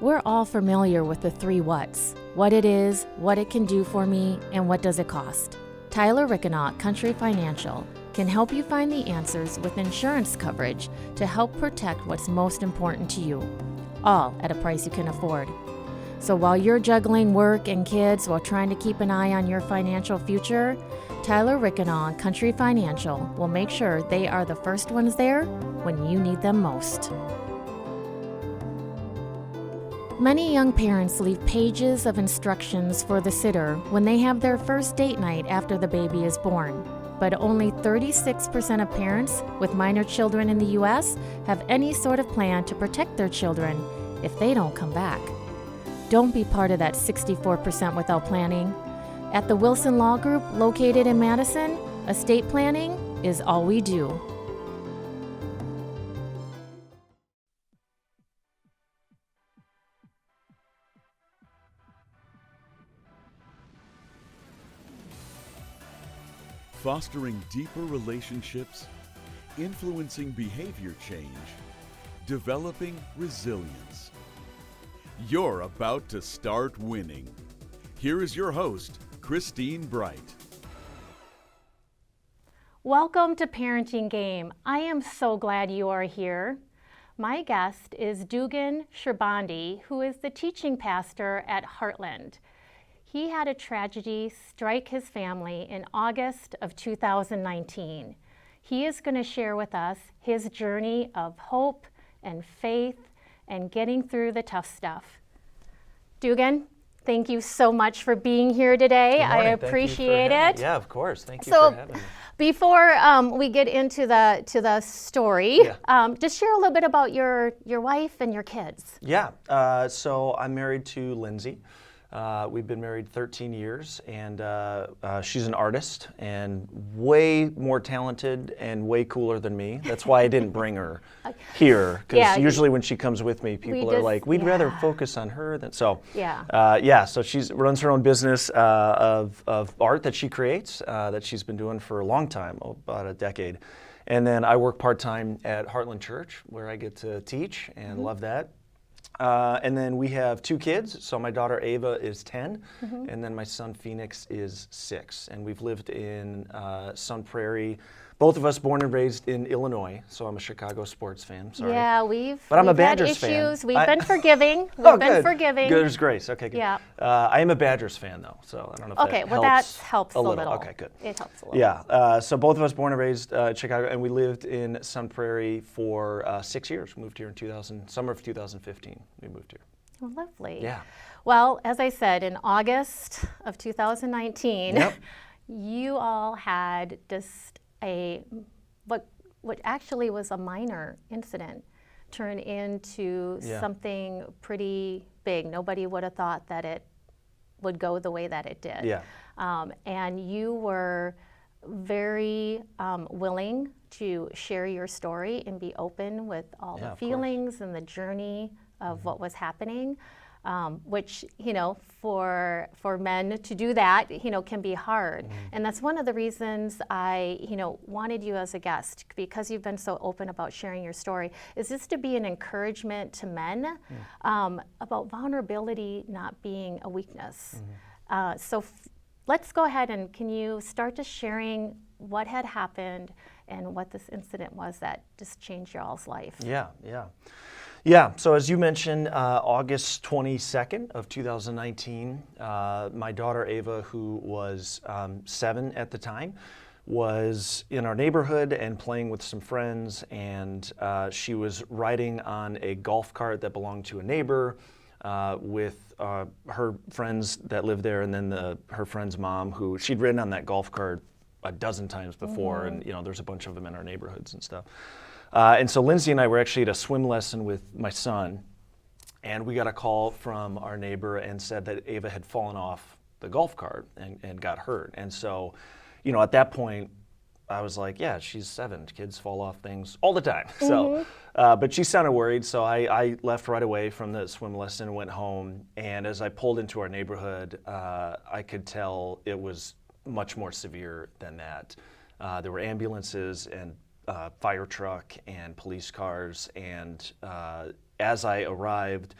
We're all familiar with the three whats: what it is, what it can do for me, and what does it cost. Tyler Rickenock, Country Financial, can help you find the answers with insurance coverage to help protect what's most important to you, all at a price you can afford. So while you're juggling work and kids while trying to keep an eye on your financial future, Tyler Rickenock, Country Financial will make sure they are the first ones there when you need them most. Many young parents leave pages of instructions for the sitter when they have their first date night after the baby is born. But only 36% of parents with minor children in the U.S. have any sort of plan to protect their children if they don't come back. Don't be part of that 64% without planning. At the Wilson Law Group, located in Madison, estate planning is all we do. Fostering deeper relationships, influencing behavior change, developing resilience. You're about to start winning. Here is your host, Christine Bright. Welcome to Parenting Game. I am so glad you are here. My guest is Dugan Sherbondy, who is the teaching pastor at Heartland. He had a tragedy strike his family in August of 2019. He is going to share with us his journey of hope and faith and getting through the tough stuff. Dugan, thank you so much for being here today. I appreciate it. Yeah, of course. Thank you for having me. Before we get into the story, just share a little bit about your wife and your kids. Yeah, so I'm married to Lindsay. We've been married 13 years, and she's an artist and way more talented and way cooler than me. That's why I didn't bring her here, because usually when she comes with me, people are like, we'd rather focus on her than so. So she runs her own business of art that she creates, that she's been doing for a long time, about a decade. And then I work part-time at Heartland Church, where I get to teach and love that. And then we have two kids. So my daughter Ava is 10, and then my son Phoenix is 6. And we've lived in Sun Prairie, both of us born and raised in Illinois. So I'm a Chicago sports fan. Sorry. Yeah, but I'm a had Badgers issues. fan. We've been forgiving. We've been forgiving. There's grace. Okay, good. Yeah. I am a Badgers fan, though, so I don't know if that helps a little. Okay, good. It helps a little. Yeah. So both of us born and raised in Chicago, and we lived in Sun Prairie for 6 years. We moved here in summer of 2015. We moved here. Oh, lovely. Yeah. Well, as I said, in August of 2019, you all had just what actually was a minor incident turn into something pretty big. Nobody would have thought that it would go the way that it did. Yeah. And you were very willing to share your story and be open with all the feelings and the journey of what was happening, which, for men to do that, can be hard. And that's one of the reasons I, wanted you as a guest, because you've been so open about sharing your story, is this to be an encouragement to men about vulnerability not being a weakness. Let's go ahead and can you start just sharing what had happened and what this incident was that just changed y'all's life? Yeah, so as you mentioned, August 22nd of 2019, my daughter Ava, who was 7 at the time, was in our neighborhood and playing with some friends, and she was riding on a golf cart that belonged to a neighbor with her friends that lived there, and then her friend's mom, who she'd ridden on that golf cart a dozen times before, and there's a bunch of them in our neighborhoods and stuff. And so Lindsay and I were actually at a swim lesson with my son, and we got a call from our neighbor and said that Ava had fallen off the golf cart and got hurt. And so, at that point, I was like, yeah, she's 7. Kids fall off things all the time. So, but she sounded worried, so I left right away from the swim lesson and went home. And as I pulled into our neighborhood, I could tell it was much more severe than that. There were ambulances and fire truck and police cars, and as I arrived,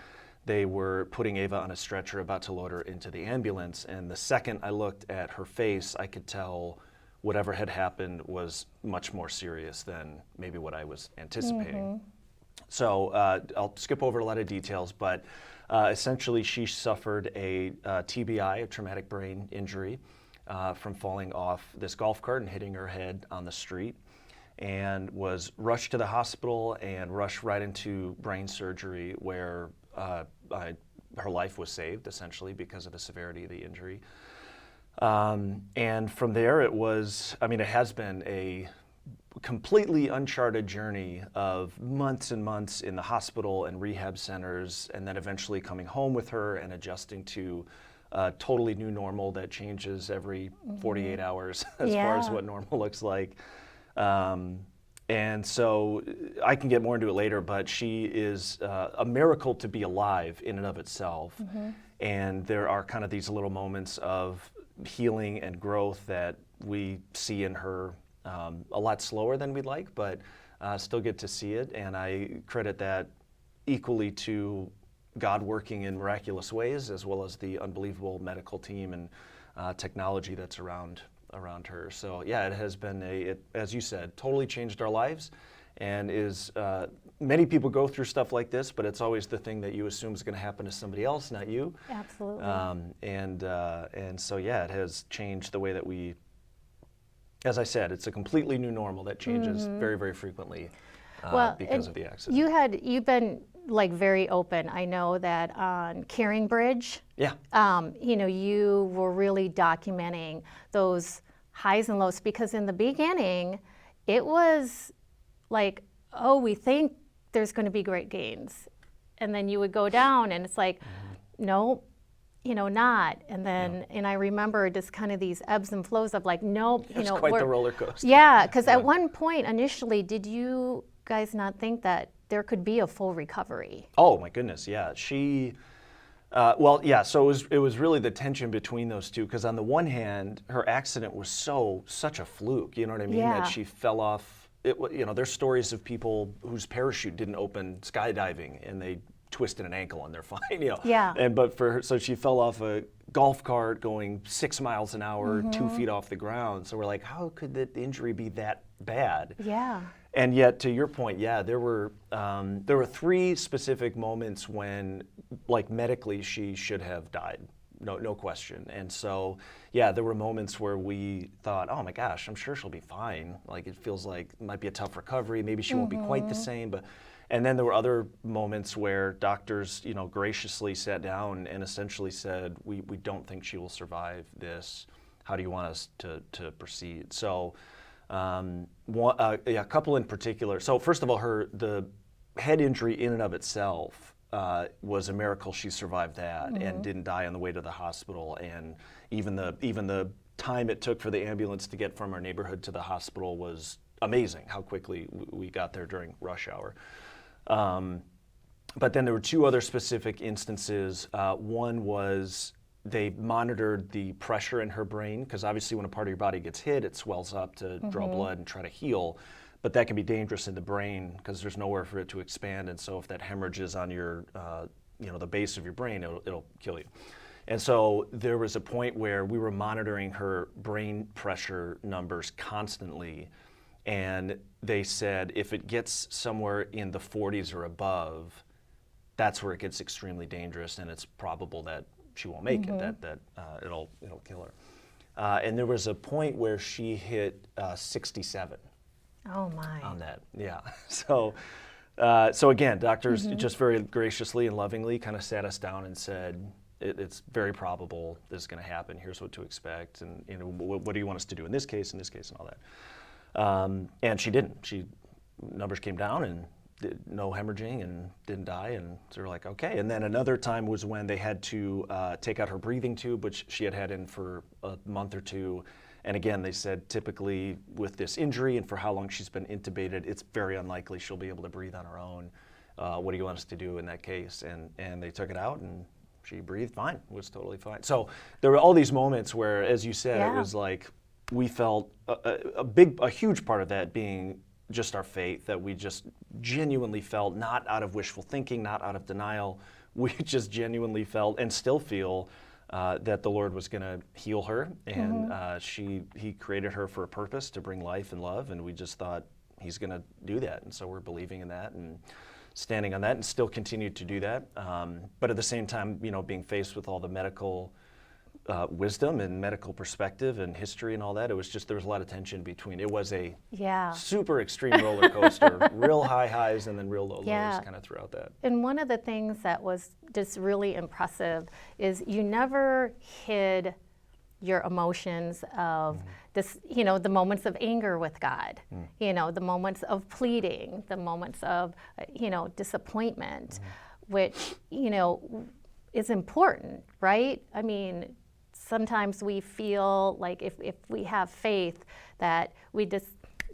they were putting Ava on a stretcher, about to load her into the ambulance. And the second I looked at her face, I could tell whatever had happened was much more serious than maybe what I was anticipating. So I'll skip over a lot of details, but essentially she suffered a TBI, a traumatic brain injury, from falling off this golf cart and hitting her head on the street, and was rushed to the hospital and rushed right into brain surgery, where her life was saved essentially because of the severity of the injury. And from there it has been a completely uncharted journey of months and months in the hospital and rehab centers, and then eventually coming home with her and adjusting to a totally new normal that changes every 48 hours as far as what normal looks like. And so I can get more into it later, but she is a miracle to be alive in and of itself. And there are kind of these little moments of healing and growth that we see in her a lot slower than we'd like, but still get to see it. And I credit that equally to God working in miraculous ways, as well as the unbelievable medical team and technology that's around her. So yeah, it has been as you said, totally changed our lives, and is many people go through stuff like this, but it's always the thing that you assume is going to happen to somebody else, not you. Absolutely. And so yeah, it has changed the way that we. As I said, it's a completely new normal that changes very, very frequently because of the accident. You've been like very open. I know that on Caring Bridge, you were really documenting those highs and lows, because in the beginning, it was like, oh, we think there's going to be great gains. And then you would go down and it's like, no, not. And then, and I remember just kind of these ebbs and flows of like, nope. It's quite the roller coaster. Yeah, because at one point initially, did you guys not think that there could be a full recovery? Oh my goodness, yeah. So it was really the tension between those two, because on the one hand, her accident was such a fluke, you know what I mean? Yeah. That she fell off. There's stories of people whose parachute didn't open skydiving and they twisted an ankle and they're fine, Yeah. But for her, so she fell off a golf cart going 6 miles an hour, 2 feet off the ground. So we're like, how could the injury be that bad? Yeah. And yet, to your point, yeah, there were 3 specific moments when, like, medically, she should have died, no question. And so, yeah, there were moments where we thought, oh my gosh, I'm sure she'll be fine. Like, it feels like it might be a tough recovery. Maybe she won't be quite the same. And then there were other moments where doctors, graciously sat down and essentially said, we don't think she will survive this. How do you want us to proceed? So. A couple in particular. So first of all, the head injury in and of itself was a miracle she survived that and didn't die on the way to the hospital. And even the time it took for the ambulance to get from our neighborhood to the hospital was amazing. How quickly we got there during rush hour. But then there were 2 other specific instances. One was, they monitored the pressure in her brain, because obviously when a part of your body gets hit, it swells up to draw blood and try to heal. But that can be dangerous in the brain because there's nowhere for it to expand. And so if that hemorrhages on your, the base of your brain, it'll kill you. And so there was a point where we were monitoring her brain pressure numbers constantly. And they said if it gets somewhere in the 40s or above, that's where it gets extremely dangerous, and it's probable that she won't make it, that it'll kill her. And there was a point where she hit 67. Oh my. On that, yeah. So again, doctors just very graciously and lovingly kind of sat us down and said, it's very probable this is going to happen. Here's what to expect, and what do you want us to do in this case, and all that. And she didn't. Numbers came down and no hemorrhaging and didn't die, and so we're like, okay. And then another time was when they had to take out her breathing tube, which she had in for a month or 2. And again, they said typically with this injury and for how long she's been intubated, it's very unlikely she'll be able to breathe on her own. What do you want us to do in that case? And they took it out, and she breathed fine, was totally fine. So there were all these moments where, as you said, it was like we felt a huge part of that being just our faith, that we just genuinely felt, not out of wishful thinking, not out of denial, we just genuinely felt and still feel that the Lord was going to heal her, and He created her for a purpose, to bring life and love, and we just thought He's going to do that, and so we're believing in that and standing on that, and still continue to do that. But at the same time, being faced with all the medical wisdom and medical perspective and history and all that, it was just, there was a lot of tension between. It was a super extreme roller coaster, real high highs and then real low lows kind of throughout that. And one of the things that was just really impressive is you never hid your emotions of this, the moments of anger with God, the moments of pleading, the moments of, disappointment, which, is important, right? I mean, sometimes we feel like if we have faith that we just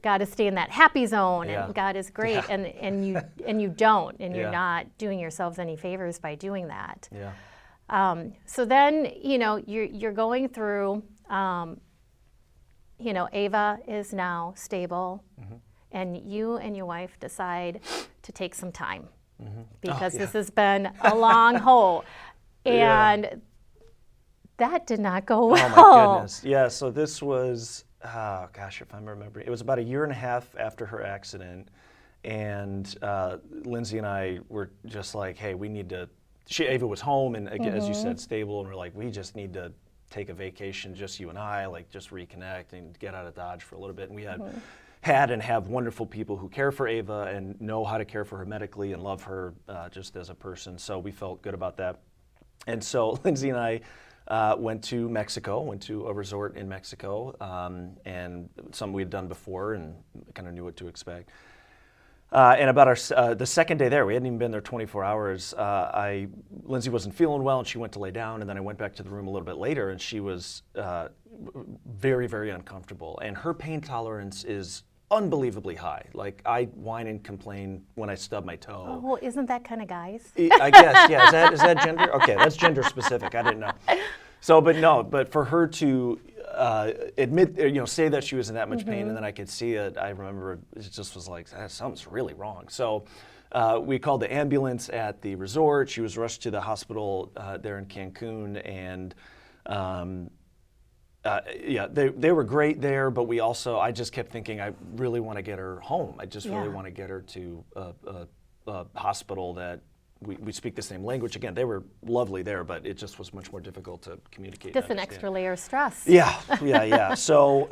got to stay in that happy zone and God is great, and you don't, and you're not doing yourselves any favors by doing that. So then, you're going through, Ava is now stable, and you and your wife decide to take some time because this has been a long haul. And that did not go well. Oh my goodness. Yeah, so this was, if I'm remembering, it was about 1.5 years after her accident, and Lindsay and I were just like, hey, we need to, Ava was home, and again, as you said, stable, and we're like, we just need to take a vacation, just you and I, like just reconnect and get out of Dodge for a little bit. And we had and have wonderful people who care for Ava and know how to care for her medically and love her just as a person, so we felt good about that. And so Lindsay and I went to Mexico, went to a resort in Mexico, and something we had done before and kind of knew what to expect. And about the second day there, we hadn't even been there 24 hours, Lindsay wasn't feeling well and she went to lay down, and then I went back to the room a little bit later and she was very, very uncomfortable. And her pain tolerance is unbelievably high. Like, I whine and complain when I stub my toe. Oh, well, isn't that kind of guys? I guess, yeah. Is that gender? Okay, that's gender specific. I didn't know. So, but for her to admit, say that she was in that much pain, and then I could see it, I remember it just was like, something's really wrong. So we called the ambulance at the resort. She was rushed to the hospital there in Cancun, and they were great there, but I just kept thinking, I really want to get her home. I just really want to get her to a hospital that we speak the same language. Again, they were lovely there, but it just was much more difficult to communicate. Just an extra layer of stress. Yeah. So,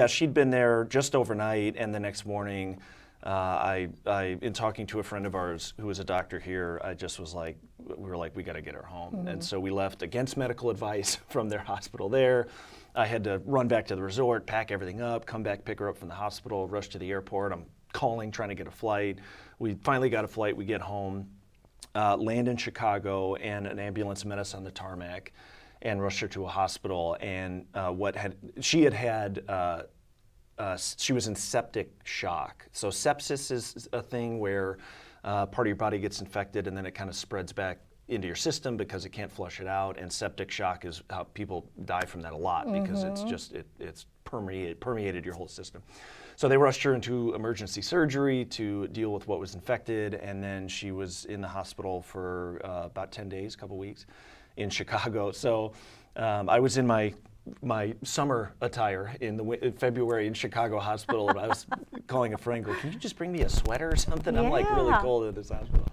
she'd been there just overnight, and the next morning, in talking to a friend of ours who was a doctor here, I just was like, we got to get her home. And so we left against medical advice from their hospital there. I had to run back to the resort, pack everything up, come back, pick her up from the hospital, rush to the airport. I'm calling, trying to get a flight. We finally got a flight. We get home, land in Chicago, and an ambulance met us on the tarmac and rushed her to a hospital. And she was in septic shock. So sepsis is a thing where part of your body gets infected and then it kind of spreads back into your system because it can't flush it out. And septic shock is how people die from that a lot, because it's permeated your whole system. So they rushed her into emergency surgery to deal with what was infected, and then she was in the hospital for about 10 days, a couple weeks, in Chicago. So I was in my summer attire in February in Chicago Hospital, and I was calling a friend, can you just bring me a sweater or something? I'm like really cold at this hospital.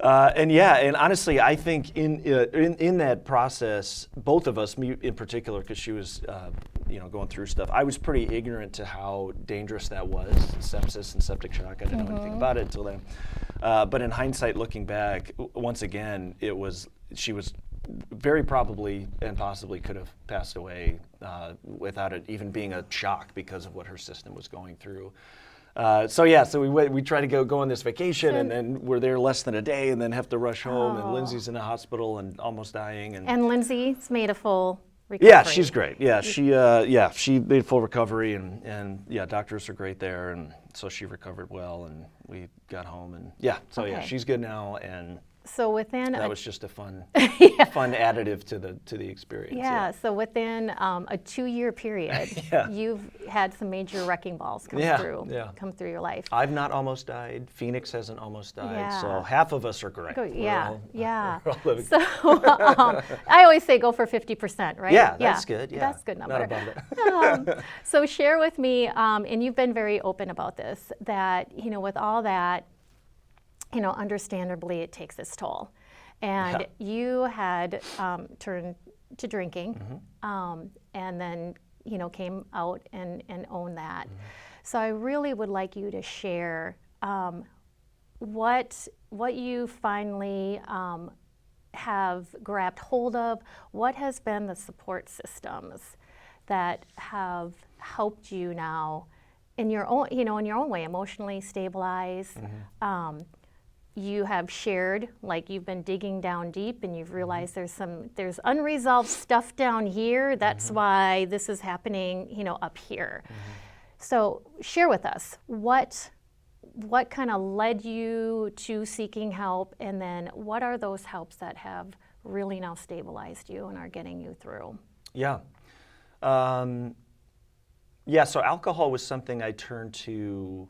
And honestly, I think in that process, both of us, me in particular, because she was going through stuff, I was pretty ignorant to how dangerous that was, sepsis and septic shock. I didn't know anything about it until then. But in hindsight, looking back, once again, she was very probably and possibly could have passed away without it even being a shock because of what her system was going through. So we tried to go on this vacation, and then we're there less than a day, and then have to rush home. And Lindsay's in the hospital and almost dying. And Lindsay's made a full recovery. Yeah, she's great. Yeah, she made full recovery, and doctors are great there, and so she recovered well, and we got home, and she's good now, and So within That was just a fun, yeah. fun additive to the experience. Yeah, so within a 2-year period, Yeah. you've had some major wrecking balls come through your life. I've not almost died. Phoenix hasn't almost died. So Yeah. half of us are great. Yeah. We're all living. So I always say go for 50%, right? Yeah, that's good. Yeah. That's a good number. Not above it. So share with me, and you've been very open about this, that, with all that, understandably it takes its toll. And you had turned to drinking, and then, came out and owned that. So I really would like you to share what you finally have grabbed hold of. What has been the support systems that have helped you now in your own, in your own way, emotionally stabilize? You have shared, like you've been digging down deep and you've realized there's unresolved stuff down here. That's why this is happening, up here. So share with us what kind of led you to seeking help, and then what are those helps that have really now stabilized you and are getting you through? Yeah. So alcohol was something I turned to.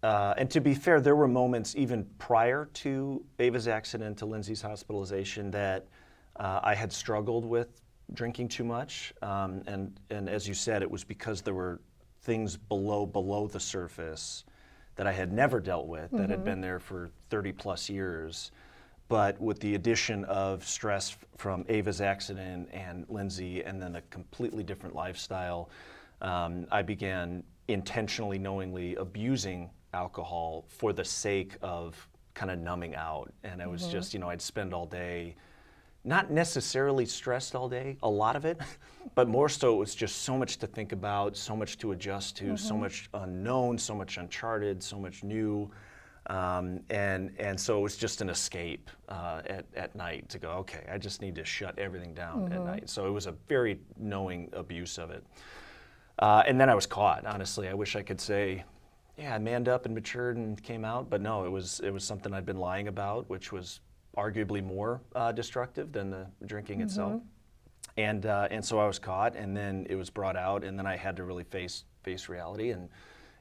And to be fair, there were moments even prior to Ava's accident, to Lindsay's hospitalization, that I had struggled with drinking too much. And as you said, it was because there were things below the surface that I had never dealt with, that had been there for 30 plus years. But with the addition of stress from Ava's accident and Lindsay, and then a completely different lifestyle, I began intentionally, knowingly abusing alcohol for the sake of kind of numbing out. And I was just, I'd spend all day, not necessarily stressed all day, a lot of it, but more so it was just so much to think about, so much to adjust to, so much unknown, so much uncharted, so much new. And so it was just an escape at night to go, okay, I just need to shut everything down at night. So it was a very knowing abuse of it. And then I was caught, honestly. I wish I could say, yeah, I manned up and matured and came out, but no, it was something I'd been lying about, which was arguably more destructive than the drinking itself. And so I was caught, and then it was brought out, and then I had to really face reality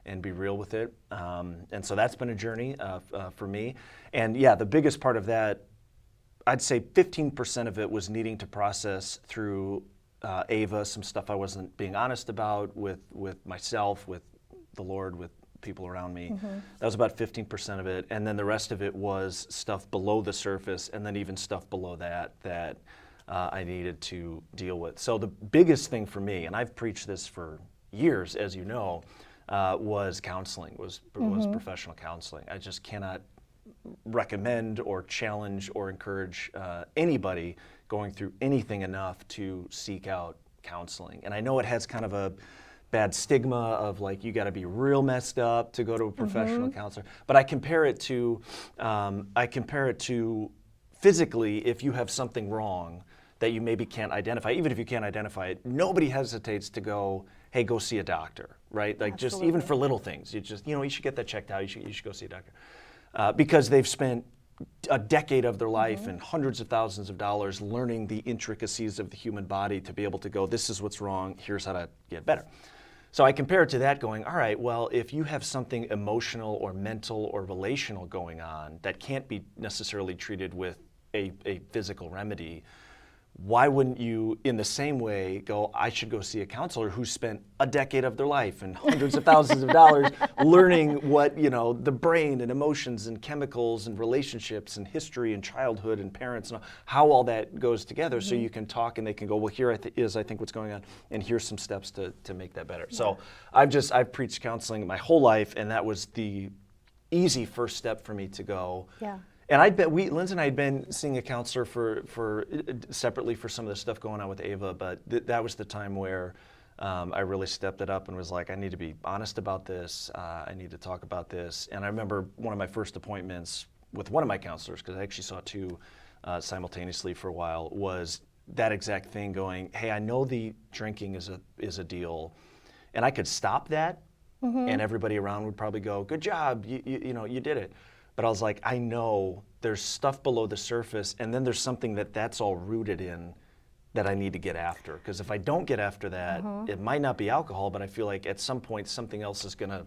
and be real with it. And so that's been a journey for me. And yeah, the biggest part of that, I'd say 15% of it was needing to process through Ava, some stuff I wasn't being honest about with myself, with the Lord, with people around me. That was about 15% of it. And then the rest of it was stuff below the surface, and then even stuff below that I needed to deal with. So the biggest thing for me, and I've preached this for years, as you know, was counseling, was professional counseling. I just cannot recommend or challenge or encourage anybody going through anything enough to seek out counseling. And I know it has kind of a bad stigma of like, you got to be real messed up to go to a professional counselor. But I compare it to physically, if you have something wrong that you maybe can't identify, even if you can't identify it, nobody hesitates to go, hey, go see a doctor, right? Like just even for little things, you just, you should get that checked out. You should go see a doctor. Because they've spent a decade of their life and hundreds of thousands of dollars learning the intricacies of the human body to be able to go, this is what's wrong, here's how to get better. So I compare it to that going, all right, well, if you have something emotional or mental or relational going on that can't be necessarily treated with a physical remedy, why wouldn't you, in the same way, go, I should go see a counselor who spent a decade of their life and hundreds of thousands of dollars learning what, the brain and emotions and chemicals and relationships and history and childhood and parents and how all that goes together, so you can talk and they can go, well, here is I think what's going on, and here's some steps to make that better. So I've preached counseling my whole life, and that was the easy first step for me to go. Yeah. And Lindsay and I had been seeing a counselor for separately for some of the stuff going on with Ava, but that was the time where I really stepped it up and was like, I need to be honest about this. I need to talk about this. And I remember one of my first appointments with one of my counselors, because I actually saw two simultaneously for a while, was that exact thing going, hey, I know the drinking is a deal, and I could stop that, and everybody around would probably go, good job, you did it. but I was like, I know there's stuff below the surface, and then there's something that's all rooted in that I need to get after. Because if I don't get after that, it might not be alcohol, but I feel like at some point something else is going to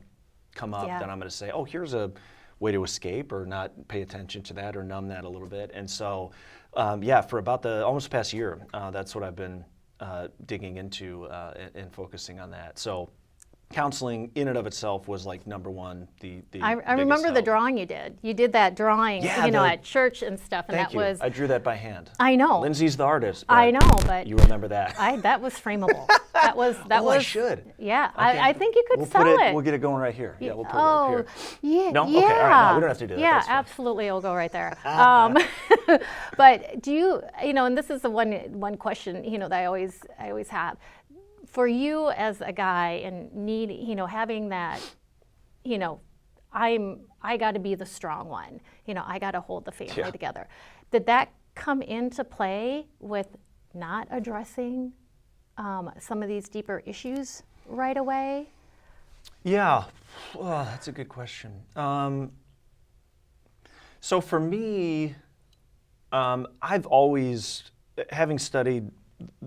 come up that I'm going to say, oh, here's a way to escape or not pay attention to that or numb that a little bit. And so, for about the almost past year, that's what I've been digging into and focusing on that. So counseling in and of itself was like number one. I remember the drawing you did. You did that drawing, at church and stuff, and Thank that you. was. I drew that by hand. I know. Lindsay's the artist. I know, but you remember that? that was frameable. That was. I should. Yeah, Okay. I think you could We'll sell it. We'll get it going right here. Yeah, we'll put it Oh, up here. yeah. No? Yeah. Okay, all right. No, we don't have to do that. Yeah, That's fine. absolutely. It'll go right there. But do you, and this is the one question, that I always have. For you as a guy and having that, I got to be the strong one. I got to hold the family together. Did that come into play with not addressing some of these deeper issues right away? Yeah, that's a good question. So for me, I've always, having studied,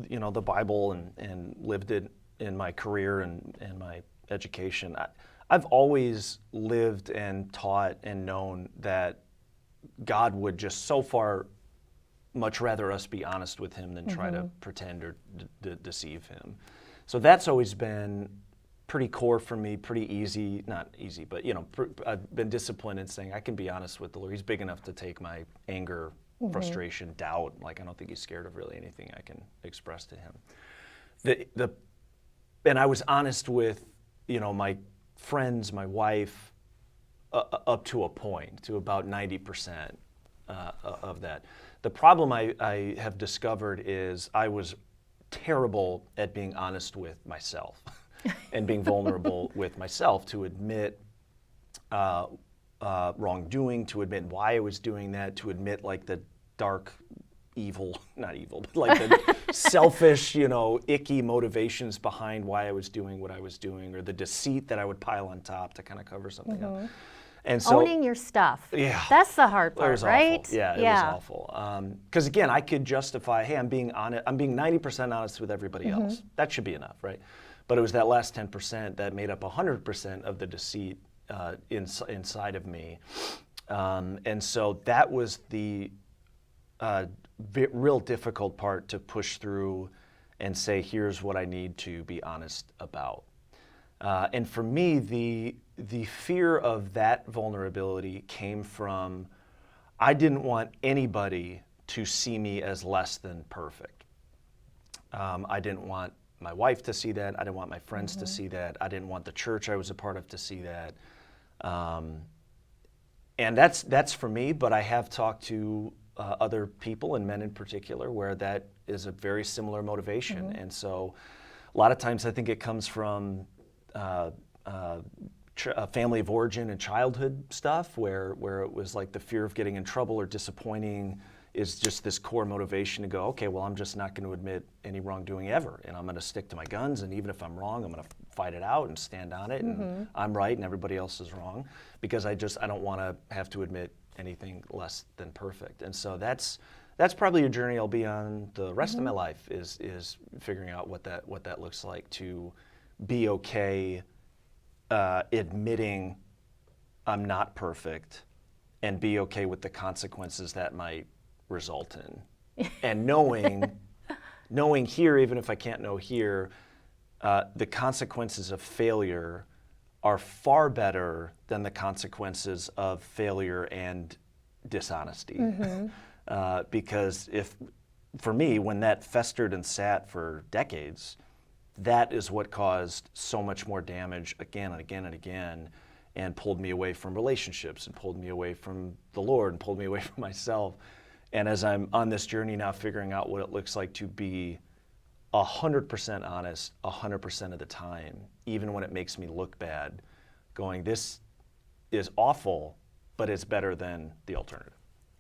the Bible and lived it in my career and my education, I've always lived and taught and known that God would just so far much rather us be honest with him than try to pretend or deceive him. So that's always been pretty core for me, pretty easy, not easy, but I've been disciplined in saying I can be honest with the Lord. He's big enough to take my anger, frustration, doubt. Like I don't think he's scared of really anything I can express to him. And I was honest with, my friends, my wife, up to a point, to about 90% of that. The problem I have discovered is I was terrible at being honest with myself and being vulnerable with myself to admit wrongdoing, to admit why I was doing that, to admit like the dark, not evil, but like the selfish, icky motivations behind why I was doing what I was doing, or the deceit that I would pile on top to kind of cover something up. And so, owning your stuff. Yeah. That's the hard part, it was right? Awful. Yeah, it was awful. Because again, I could justify, hey, I'm being honest. I'm being 90% honest with everybody else. That should be enough, right? But it was that last 10% that made up 100% of the deceit inside of me. And so that was the real difficult part to push through and say, here's what I need to be honest about. And for me, the fear of that vulnerability came from, I didn't want anybody to see me as less than perfect. I didn't want my wife to see that. I didn't want my friends to see that. I didn't want the church I was a part of to see that. And that's for me, but I have talked to other people, and men in particular, where that is a very similar motivation. And so a lot of times I think it comes from a family of origin and childhood stuff where it was like the fear of getting in trouble or disappointing is just this core motivation to go, okay, well, I'm just not going to admit any wrongdoing ever, and I'm going to stick to my guns, and even if I'm wrong, I'm going to fight it out and stand on it, and I'm right and everybody else is wrong, because I don't want to have to admit anything less than perfect. And so that's probably a journey I'll be on the rest of my life, is figuring out what that looks like, to be okay admitting I'm not perfect, and be okay with the consequences that might result in. And knowing here, even if I can't know here, the consequences of failure are far better than the consequences of failure and dishonesty. Because for me, when that festered and sat for decades, that is what caused so much more damage again and again and again, and pulled me away from relationships, and pulled me away from the Lord, and pulled me away from myself. And as I'm on this journey now, figuring out what it looks like to be 100% honest 100% of the time, even when it makes me look bad, going, this is awful, but it's better than the alternative.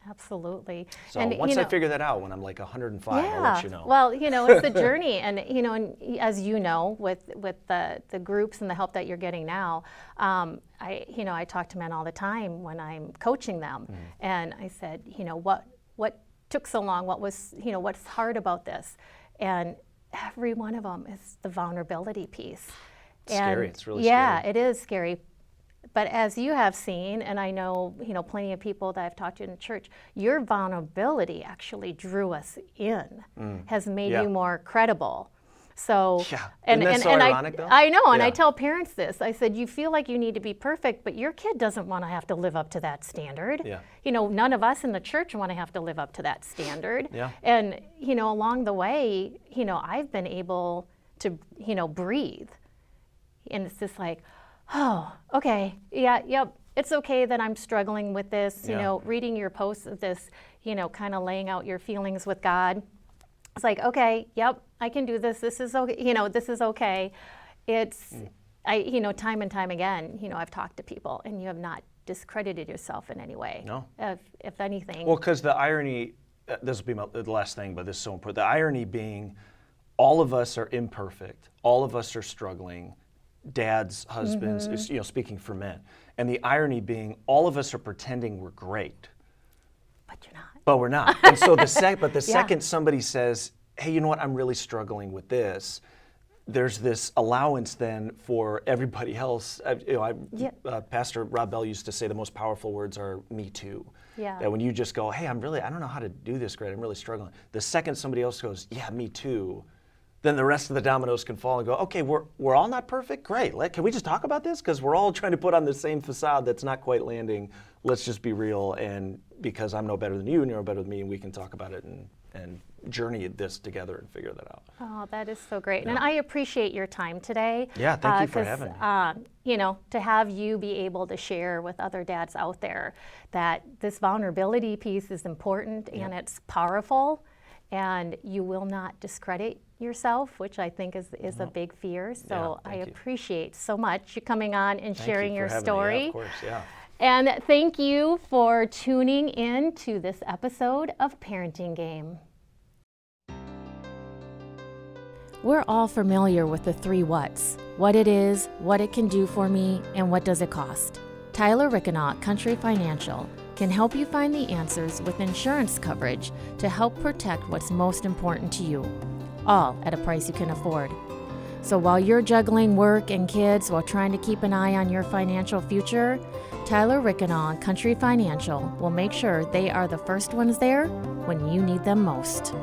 Absolutely. So And, once you I know, figure that out, when I'm like 105, I'll let you know. Well, it's a journey, and and as you know, with the groups and the help that you're getting now, I talk to men all the time when I'm coaching them, and I said, what took so long? What was, what's hard about this? And every one of them is the vulnerability piece. It's scary. It's really yeah, scary. it is scary. But as you have seen, and I know, plenty of people that I've talked to in the church, your vulnerability actually drew us in, has made you more credible. So, Yeah. and Isn't that so ironic, though? I know, and I Yeah. tell parents this. I said, you feel like you need to be perfect, but your kid doesn't want to have to live up to that standard. Yeah. None of us in the church want to have to live up to that standard. Yeah. And, along the way, I've been able to, breathe. And it's just like, oh, okay, yeah, yep. It's okay that I'm struggling with this, Yeah. reading your posts of this, kind of laying out your feelings with God. It's like, okay, yep, I can do this. This is okay, this is okay. It's, time and time again, I've talked to people, and you have not discredited yourself in any way. No. If anything. Well, because the irony, this will be the last thing, but this is so important. The irony being, all of us are imperfect. All of us are struggling. Dads, husbands, speaking for men. And the irony being, all of us are pretending we're great. But you're not. But we're not. And so the second somebody says, hey, you know what, I'm really struggling with this, there's this allowance then for everybody else. Pastor Rob Bell used to say the most powerful words are me too. Yeah. That when you just go, hey, I don't know how to do this great, I'm really struggling. The second somebody else goes, yeah, me too, then the rest of the dominoes can fall and go, okay, we're all not perfect? Great. Can we just talk about this? Because we're all trying to put on the same facade that's not quite landing. Let's just be real, and because I'm no better than you and you're no better than me, and we can talk about it and journey this together and figure that out. Oh, that is so great. And I appreciate your time today. Yeah, thank you for having me. To have you be able to share with other dads out there that this vulnerability piece is important and it's powerful, and you will not discredit yourself, which I think is a big fear. So I appreciate so much you coming on and sharing your story. Yeah, of course, yeah. And thank you for tuning in to this episode of Parenting Game. We're all familiar with the 3 whats: what it is, what it can do for me, and what does it cost. Tyler Rickenaut, Country Financial, can help you find the answers with insurance coverage to help protect what's most important to you, all at a price you can afford. So while you're juggling work and kids while trying to keep an eye on your financial future, Tyler Rickenaut, Country Financial, will make sure they are the first ones there when you need them most.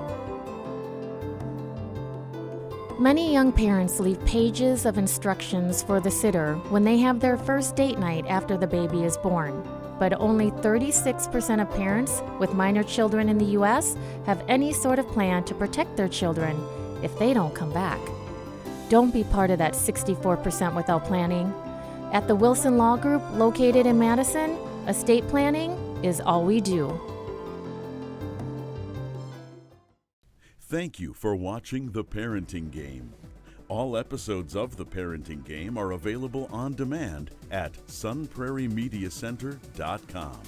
Many young parents leave pages of instructions for the sitter when they have their first date night after the baby is born. But only 36% of parents with minor children in the U.S. have any sort of plan to protect their children if they don't come back. Don't be part of that 64% without planning. At the Wilson Law Group, located in Madison, estate planning is all we do. Thank you for watching The Parenting Game. All episodes of The Parenting Game are available on demand at sunprairiemediacenter.com.